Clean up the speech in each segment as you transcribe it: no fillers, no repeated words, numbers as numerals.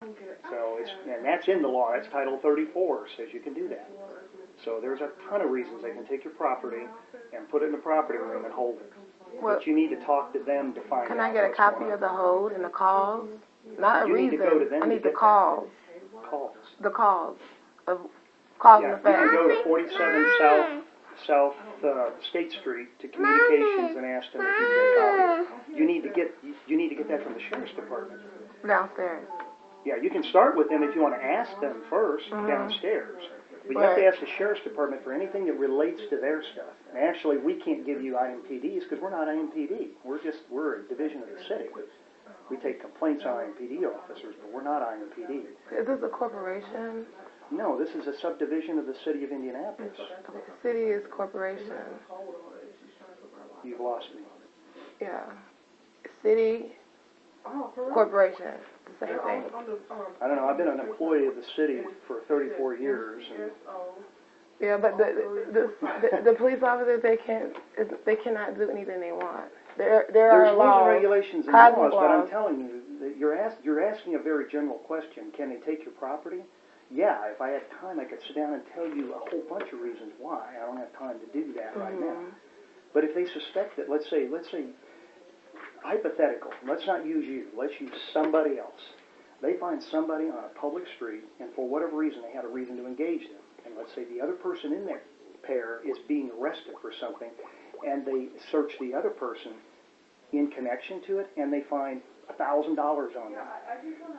So and that's in the law. That's Title 34 says you can do that. So there's a ton of reasons they can take your property and put it in the property room and hold it. But you need to talk to them to find out. Can I get a copy of the hold and the calls? Not a reason. You need to go to them. I need the calls. Calls. The calls of calls yeah, and the facts. You can go to 47 South State Street to communications and ask them if you can get a copy. You need to get that from the sheriff's department. Downstairs. Yeah, you can start with them if you want to ask them first downstairs. But you have to ask the sheriff's department for anything that relates to their stuff. And actually, we can't give you IMPDs because we're not IMPD. We're a division of the city. We take complaints on IMPD officers, but we're not IMPD. Is this a corporation? No, this is a subdivision of the city of Indianapolis. The city is corporation. You've lost me. Yeah. City, corporation, the same thing. I don't know. I've been an employee of the city for 34 years. And yeah, but the police officers, they cannot do anything they want. There are rules and regulations and laws, but I'm telling you, that you're asking a very general question. Can they take your property? Yeah, if I had time, I could sit down and tell you a whole bunch of reasons why. I don't have time to do that right now. But if they suspect that, let's say, hypothetical, let's not use you, let's use somebody else. They find somebody on a public street, and for whatever reason, they had a reason to engage them. And let's say the other person in that pair is being arrested for something, and they search the other person in connection to it, and they find $1,000 on them.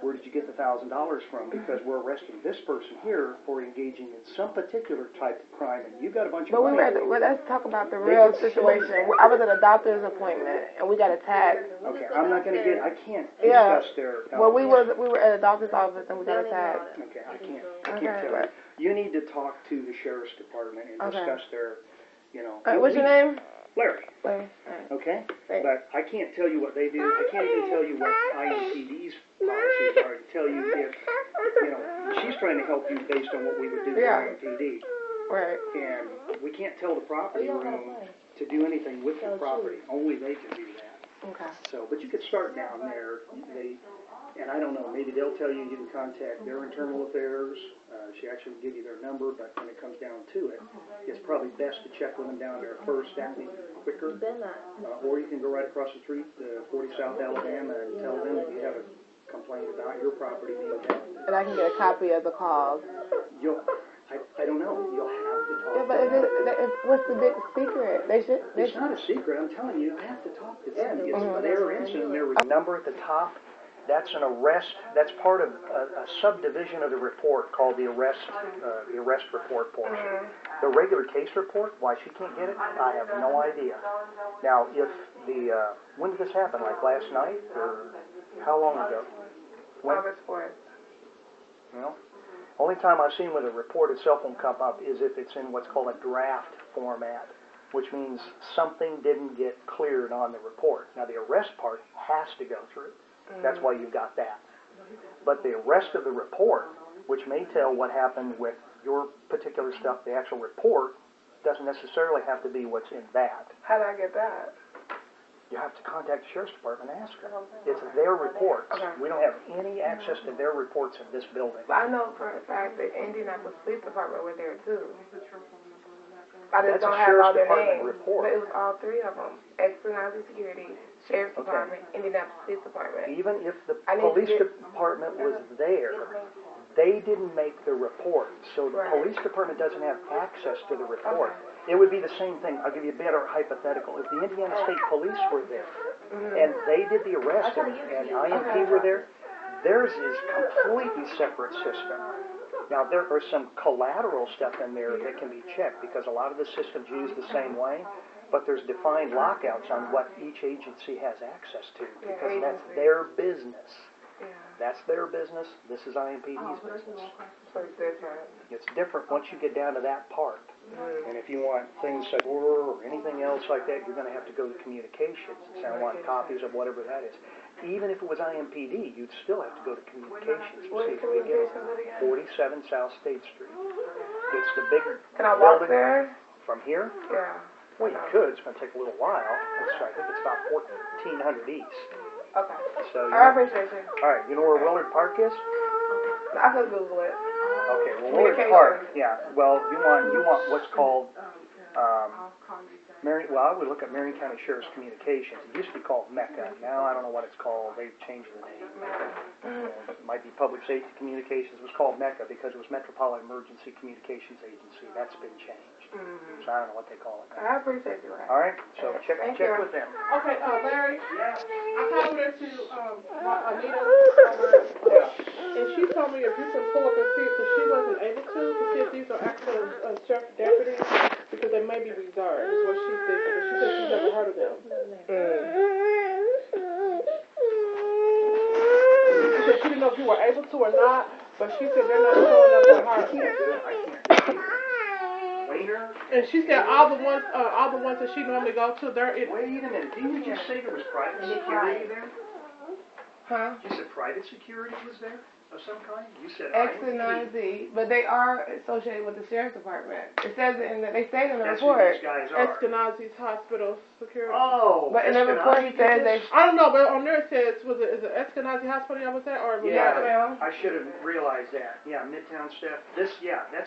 Where did you get the $1,000 from? Because we're arresting this person here for engaging in some particular type of crime, and you got a bunch of money. But let's talk about the real situation. I was at a doctor's appointment, and we got attacked. Okay, I'm not going to get. I can't discuss their. Well, we were at a doctor's office, and we got attacked. Okay, I can't tell you. You need to talk to the sheriff's department and discuss their, what's your name? Larry. Larry. Okay? But I can't tell you what they do. I can't even tell you what IMPD's policies are to tell you if, she's trying to help you based on what we would do with IMPD. Right. And we can't tell the property room to do anything with the property. Only they can do that. Okay. So, but you could start down there. And I don't know, maybe they'll tell you can contact their internal affairs. She actually will give you their number, but when it comes down to it, it's probably best to check with them down there first. That would be quicker. Or you can go right across the street to 40 South Alabama and tell them if you have a complaint about your property being held. And I can get a copy of the calls. I don't know. You'll have to talk. Yeah, but what's the big secret? It's not a secret. I'm telling you, I have to talk to them. It's their incident. There was a number at the top. That's an arrest. That's part of a subdivision of the report called the arrest report portion. The regular case report, why she can't get it, I have no idea. Now, if when did this happen? Like last night, or how long ago? August 4th. Well, only time I've seen where the report itself won't come up is if it's in what's called a draft format, which means something didn't get cleared on the report. Now, the arrest part has to go through. That's why you've got that. But the rest of the report, which may tell what happened with your particular stuff, the actual report, doesn't necessarily have to be what's in that. How do I get that? You have to contact the sheriff's department and ask them. It's their reports. Okay. We don't have any access to their reports in this building. But I know for a fact that Indianapolis Police Department were there too. I just don't have all their names. Report. But it was all three of them. Ex-Nazi Security, Sheriff's Department, Indianapolis Police Department. Even if the police department was there, they didn't make the report. So the police department doesn't have access to the report. It would be the same thing. I'll give you a better hypothetical. If the Indiana State Police were there and they did the arrest and IMP were there, theirs is completely separate system. Now, there are some collateral stuff in there that can be checked because a lot of the systems use the same way, but there's defined lockouts on what each agency has access to because that's their business. That's their business. This is IMPD's business. So it's different. It's different once you get down to that part. And if you want things like or anything else like that, you're going to have to go to communications and say, I want copies of whatever that is. Even if it was IMPD, you'd still have to go to communications to see if we get it. 47 South State Street. It's the big Can I walk there? From here? Yeah. Well, you could. It's going to take a little while. I think it's about 1400 east. Okay. So I appreciate you. All right. You know where Willard Park is? I could Google it. Okay, well, Willard Park, yeah. Well, you want what's called, I would look at Marion County Sheriff's Communications. It used to be called Mecca. Now I don't know what it's called. They've changed the name. It might be Public Safety Communications. It was called Mecca because it was Metropolitan Emergency Communications Agency. That's been changed. So I don't know what they call it now. I appreciate you. All right, so check with them. Okay, Larry. Yeah. I called over there to Anita, and she told me if you can pull up and see it, because she wasn't able to see if these are actual sheriff deputies, because they may be reserved, is what she said. She said she's never heard of them. She said she didn't know if you were able to or not, but she said they're not showing up on her. I can't. Later. And she said all the ones that she normally go to, they're in. Wait a minute. Didn't you just say there was private security there? Huh? You said private security was there of some kind? You said X and Z, but they are associated with the sheriff's department. It says it in they say it in the That's report. who these guys are. Eskenazi's hospital security. Oh, But in the report it says they. I don't know, but on there it says, is it Eskenazi Hospital y'all was at, or was Yeah, that? I should have realized that. Yeah, Midtown staff. That's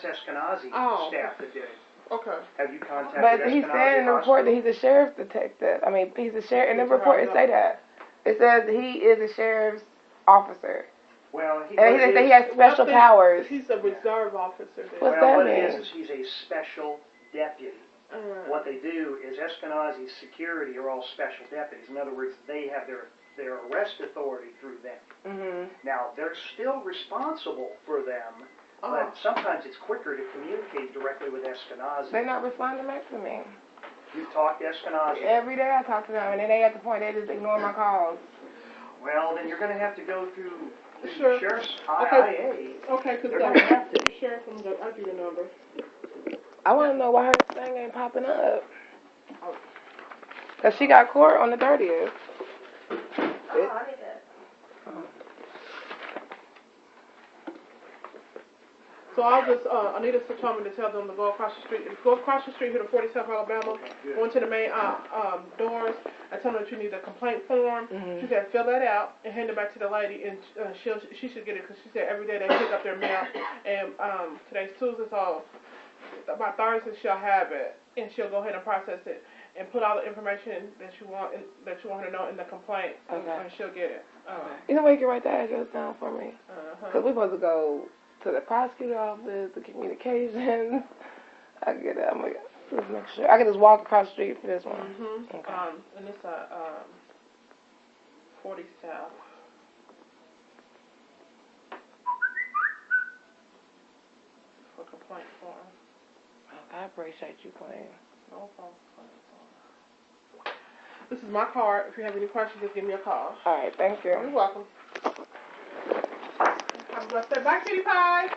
Eskenazi staff that did it. Okay. Have you contacted But he Eskenazi said in the report that Hospital? he's a sheriff's detective. I mean, he's a sheriff. In the report it say that. It says he is a sheriff's officer. Well, And he said he has special powers. He's a reserve officer. Then. What's Well, that what it mean? is he's a special deputy. What they do is Eskenazi's security are all special deputies. In other words, they have their arrest authority through them. Now, they're still responsible for them, but sometimes it's quicker to communicate directly with Eskenazi. They're not responding back to me. You talk to Eskenazi. Every day I talk to them, and then they at the point they just ignore my calls. Well, then you're going to have to go through the Sure. Sheriff's Okay, because They're going to have to. Sheriff, I'll give you a number. I want to know why her thing ain't popping up. Because she got court on the 30th. So I'll just, Anita told me to tell them to go across the street here to 47 Alabama, go into the main doors, and tell them that you need a complaint form. She said fill that out and hand it back to the lady, and she should get it, because she said every day they pick up their mail, and today's Tuesday, so by Thursday she'll have it, and she'll go ahead and process it, and put all the information that you want her to know in the complaint, and she'll get it. You know where you can write the address down for me? Because we're supposed to go to the prosecutor office, the communications. I get it. I'm like, let's make sure. I can just walk across the street for this one. Okay. And it's 40 South. For complaint form. I appreciate you, Queen. No problem. This is my card. If you have any questions, just give me a call. All right, thank you. You're welcome. Have a blessed day. Bye, Kitty Pie.